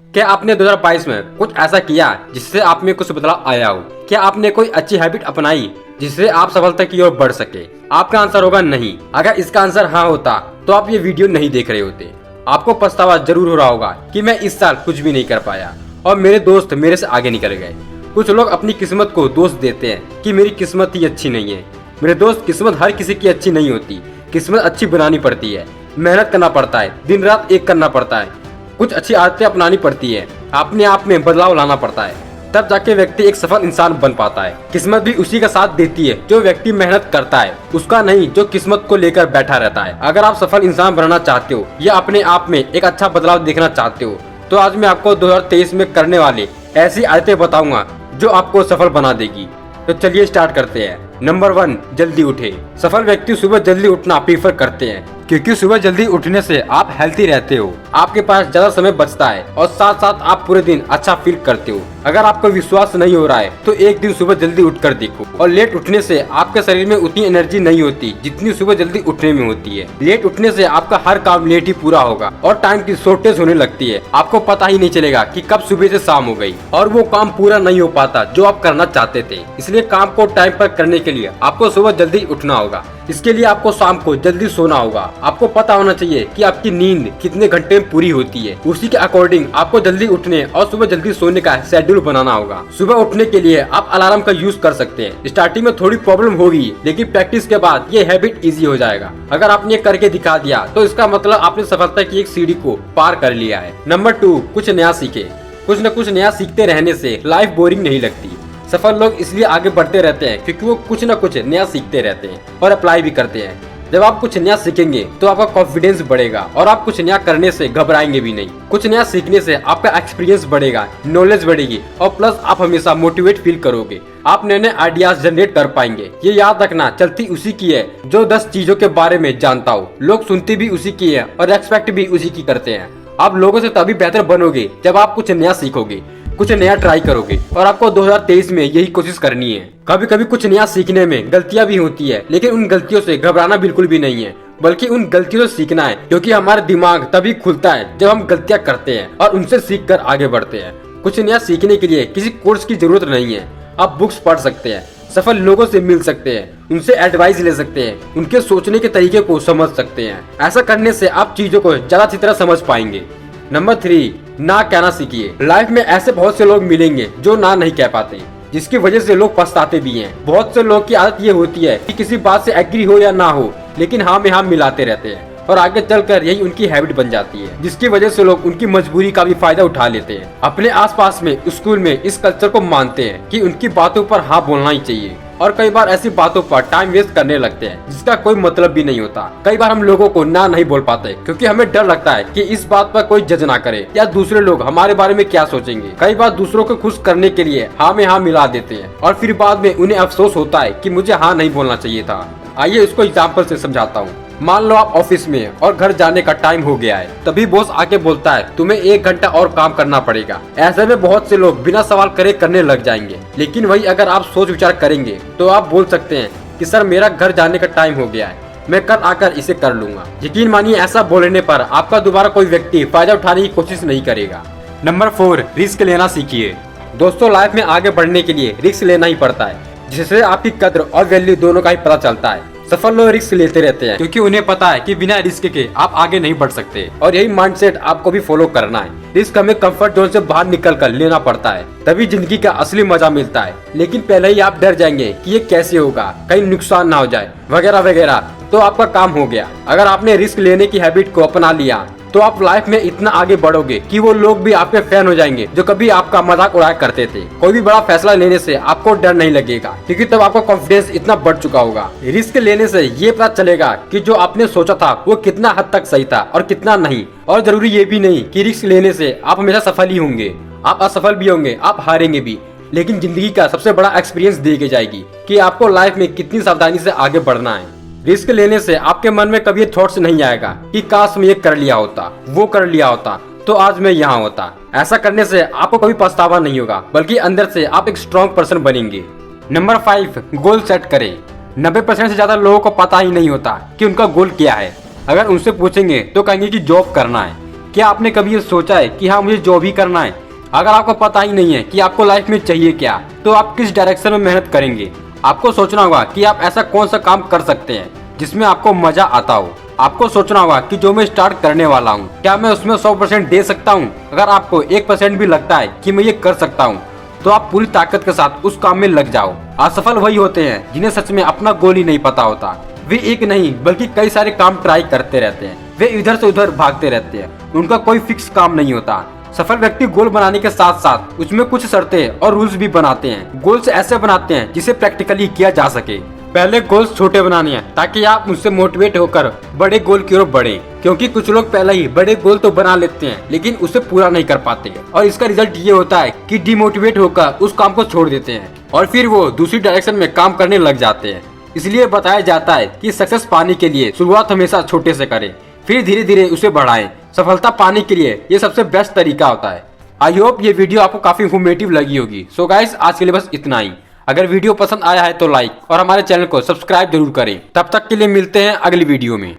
क्या आपने 2022 में कुछ ऐसा किया जिससे आप में कुछ बदलाव आया हो? क्या आपने कोई अच्छी हैबिट अपनाई जिससे आप सफलता की ओर बढ़ सके? आपका आंसर होगा नहीं। अगर इसका आंसर हाँ होता तो आप ये वीडियो नहीं देख रहे होते। आपको पछतावा जरूर हो रहा होगा कि मैं इस साल कुछ भी नहीं कर पाया और मेरे दोस्त मेरे से आगे निकल गए। कुछ लोग अपनी किस्मत को दोष देते हैं कि मेरी किस्मत ही अच्छी नहीं है। मेरे दोस्त, किस्मत हर किसी की अच्छी नहीं होती। किस्मत अच्छी बनानी पड़ती है, मेहनत करना पड़ता है, दिन रात एक करना पड़ता है, कुछ अच्छी आदतें अपनानी पड़ती है, अपने आप में बदलाव लाना पड़ता है, तब जाके व्यक्ति एक सफल इंसान बन पाता है। किस्मत भी उसी का साथ देती है जो व्यक्ति मेहनत करता है, उसका नहीं जो किस्मत को लेकर बैठा रहता है। अगर आप सफल इंसान बनना चाहते हो या अपने आप में एक अच्छा बदलाव देखना चाहते हो तो आज मैं आपको 2023 में करने वाले ऐसी आदतें बताऊंगा जो आपको सफल बना देगी। तो चलिए स्टार्ट करते हैं। नंबर 1, जल्दी उठे। सफल व्यक्ति सुबह जल्दी उठना प्रीफर करते हैं क्योंकि सुबह जल्दी उठने से आप हेल्थी रहते हो, आपके पास ज्यादा समय बचता है और साथ साथ आप पूरे दिन अच्छा फील करते हो। अगर आपको विश्वास नहीं हो रहा है तो एक दिन सुबह जल्दी उठकर देखो। और लेट उठने से आपके शरीर में उतनी एनर्जी नहीं होती जितनी सुबह जल्दी उठने में होती है। लेट उठने से आपका हर काम लेट ही पूरा होगा और टाइम की शॉर्टेज होने लगती है। आपको पता ही नहीं चलेगा कि कब सुबह से शाम हो गई और वो काम पूरा नहीं हो पाता जो आप करना चाहते थे। इसलिए काम को टाइम पर करने के लिए आपको सुबह जल्दी उठना होगा। इसके लिए आपको शाम को जल्दी सोना होगा। आपको पता होना चाहिए कि आपकी नींद कितने घंटे में पूरी होती है। उसी के अकॉर्डिंग आपको जल्दी उठने और सुबह जल्दी सोने का शेड्यूल बनाना होगा। सुबह उठने के लिए आप अलार्म का यूज कर सकते हैं। स्टार्टिंग में थोड़ी प्रॉब्लम होगी लेकिन प्रैक्टिस के बाद ये हैबिट इजी हो जाएगा। अगर आपने ये करके दिखा दिया तो इसका मतलब आपने सफलता की एक सीढ़ी को पार कर लिया है। नंबर 2, कुछ नया सीखे। कुछ न कुछ नया सीखते रहने से लाइफ बोरिंग नहीं लगती। सफल लोग इसलिए आगे बढ़ते रहते हैं क्योंकि वो कुछ न कुछ नया सीखते रहते हैं और अप्लाई भी करते हैं। जब आप कुछ नया सीखेंगे तो आपका कॉन्फिडेंस बढ़ेगा और आप कुछ नया करने से घबराएंगे भी नहीं। कुछ नया सीखने से आपका एक्सपीरियंस बढ़ेगा, नॉलेज बढ़ेगी और प्लस आप हमेशा मोटिवेट फील करोगे। आप नए नए आइडियाज जनरेट कर पाएंगे। ये याद रखना, चलती उसी की है जो 10 चीजों के बारे में जानता हो। लोग सुनते भी उसी की है और एक्सपेक्ट भी उसी की करते हैं। आप लोगों से तभी बेहतर बनोगे जब आप कुछ नया सीखोगे, कुछ नया ट्राई करोगे और आपको 2023 में यही कोशिश करनी है। कभी कभी कुछ नया सीखने में गलतियां भी होती है लेकिन उन गलतियों से घबराना बिल्कुल भी नहीं है, बल्कि उन गलतियों से सीखना है क्योंकि हमारा दिमाग तभी खुलता है जब हम गलतियां करते हैं और उनसे सीख कर आगे बढ़ते हैं। कुछ नया सीखने के लिए किसी कोर्स की जरूरत नहीं है। आप बुक्स पढ़ सकते हैं, सफल लोगों से मिल सकते हैं, उनसे एडवाइस ले सकते हैं, उनके सोचने के तरीके को समझ सकते हैं। ऐसा करने से आप चीजों को ज्यादा अच्छी तरह समझ पाएंगे। नंबर 3, ना कहना सीखिए। लाइफ में ऐसे बहुत से लोग मिलेंगे जो ना नहीं कह पाते, जिसकी वजह से लोग पछताते भी हैं। बहुत से लोग की आदत ये होती है कि किसी बात से एग्री हो या ना हो लेकिन हाँ में हाँ मिलाते रहते हैं और आगे चलकर यही उनकी हैबिट बन जाती है, जिसकी वजह से लोग उनकी मजबूरी का भी फायदा उठा लेते हैं। अपने आसपास में, स्कूल में इस कल्चर को मानते हैं कि उनकी बातों पर हाँ बोलना ही चाहिए और कई बार ऐसी बातों पर टाइम वेस्ट करने लगते हैं जिसका कोई मतलब भी नहीं होता। कई बार हम लोगों को ना नहीं बोल पाते क्योंकि हमें डर लगता है कि इस बात पर कोई जज ना करे या दूसरे लोग हमारे बारे में क्या सोचेंगे। कई बार दूसरों को खुश करने के लिए हाँ में हाँ मिला देते हैं और फिर बाद में उन्हें अफसोस होता है कि मुझे हाँ नहीं बोलना चाहिए था। आइए इसको एग्जाम्पल से समझाता हूँ। मान लो आप ऑफिस में और घर जाने का टाइम हो गया है, तभी बॉस आके बोलता है तुम्हें 1 घंटा और काम करना पड़ेगा। ऐसे में बहुत से लोग बिना सवाल करे करने लग जाएंगे, लेकिन वही अगर आप सोच विचार करेंगे तो आप बोल सकते हैं कि सर मेरा घर जाने का टाइम हो गया है, मैं कल आकर इसे कर लूंगा। यकीन मानिए ऐसा बोलने पर आपका दोबारा कोई व्यक्ति फायदा उठाने की कोशिश नहीं करेगा। नंबर 4, रिस्क लेना सीखिए। दोस्तों, लाइफ में आगे बढ़ने के लिए रिस्क लेना ही पड़ता है, जिससे आपकी कद्र और वैल्यू दोनों का ही पता चलता है। सफल लोग रिस्क लेते रहते हैं क्योंकि उन्हें पता है कि बिना रिस्क के आप आगे नहीं बढ़ सकते और यही माइंडसेट आपको भी फॉलो करना है। रिस्क हमें कंफर्ट जोन से बाहर निकल कर लेना पड़ता है, तभी जिंदगी का असली मजा मिलता है। लेकिन पहले ही आप डर जाएंगे कि ये कैसे होगा, कहीं नुकसान ना हो जाए वगैरह वगैरह, तो आपका काम हो गया। अगर आपने रिस्क लेने की हैबिट को अपना लिया तो आप लाइफ में इतना आगे बढ़ोगे कि वो लोग भी आपके फैन हो जाएंगे जो कभी आपका मजाक उड़ाया करते थे। कोई भी बड़ा फैसला लेने से आपको डर नहीं लगेगा क्योंकि तब आपका कॉन्फिडेंस इतना बढ़ चुका होगा। रिस्क लेने से ये पता चलेगा कि जो आपने सोचा था वो कितना हद तक सही था और कितना नहीं। और जरूरी ये भी नहीं कि रिस्क लेने से आप हमेशा सफल ही होंगे, आप असफल भी होंगे, आप हारेंगे भी, लेकिन जिंदगी का सबसे बड़ा एक्सपीरियंस दे के जाएगी कि आपको लाइफ में कितनी सावधानी से आगे बढ़ना है। रिस्क लेने से आपके मन में कभी थॉट्स नहीं आएगा कि काश मैं ये कर लिया होता, वो कर लिया होता तो आज मैं यहाँ होता। ऐसा करने से आपको कभी पछतावा नहीं होगा, बल्कि अंदर से आप एक स्ट्रॉन्ग पर्सन बनेंगे। नंबर 5, गोल सेट करें। 90% से ज्यादा लोगों को पता ही नहीं होता कि उनका गोल क्या है। अगर उनसे पूछेंगे तो कहेंगे कि जॉब करना है, क्या आपने कभी ये सोचा है कि हाँ मुझे जो भी करना है, अगर आपको पता ही नहीं है कि आपको लाइफ में चाहिए क्या, तो आप किस डायरेक्शन में मेहनत करेंगे। आपको सोचना होगा कि आप ऐसा कौन सा काम कर सकते हैं जिसमें आपको मजा आता हो। आपको सोचना होगा कि जो मैं स्टार्ट करने वाला हूँ क्या मैं उसमें 100% दे सकता हूँ। अगर आपको 1% भी लगता है कि मैं ये कर सकता हूँ, तो आप पूरी ताकत के साथ उस काम में लग जाओ। असफल वही होते हैं जिन्हें सच में अपना गोल ही नहीं पता होता। वे एक नहीं बल्कि कई सारे काम ट्राई करते रहते हैं। वे इधर से उधर भागते रहते हैं। उनका कोई फिक्स काम नहीं होता। सफल व्यक्ति गोल बनाने के साथ साथ उसमें कुछ शर्तें और रूल्स भी बनाते हैं। गोल्स ऐसे बनाते हैं जिसे प्रैक्टिकली किया जा सके। पहले गोल्स छोटे बनाने हैं ताकि आप उनसे मोटिवेट होकर बड़े गोल की ओर बढ़े, क्योंकि कुछ लोग पहले ही बड़े गोल तो बना लेते हैं लेकिन उसे पूरा नहीं कर पाते और इसका रिजल्ट ये होता है कि डिमोटिवेट होकर उस काम को छोड़ देते हैं और फिर वो दूसरी डायरेक्शन में काम करने लग जाते हैं। इसलिए बताया जाता है कि सक्सेस पाने के लिए शुरुआत हमेशा छोटे से करें, फिर धीरे धीरे उसे बढ़ाएं। सफलता पाने के लिए ये सबसे बेस्ट तरीका होता है। आई होप ये वीडियो आपको काफी इंफॉर्मेटिव लगी होगी। सो गाइस, आज के लिए बस इतना ही। अगर वीडियो पसंद आया है तो लाइक और हमारे चैनल को सब्सक्राइब जरूर करें। तब तक के लिए मिलते हैं अगली वीडियो में।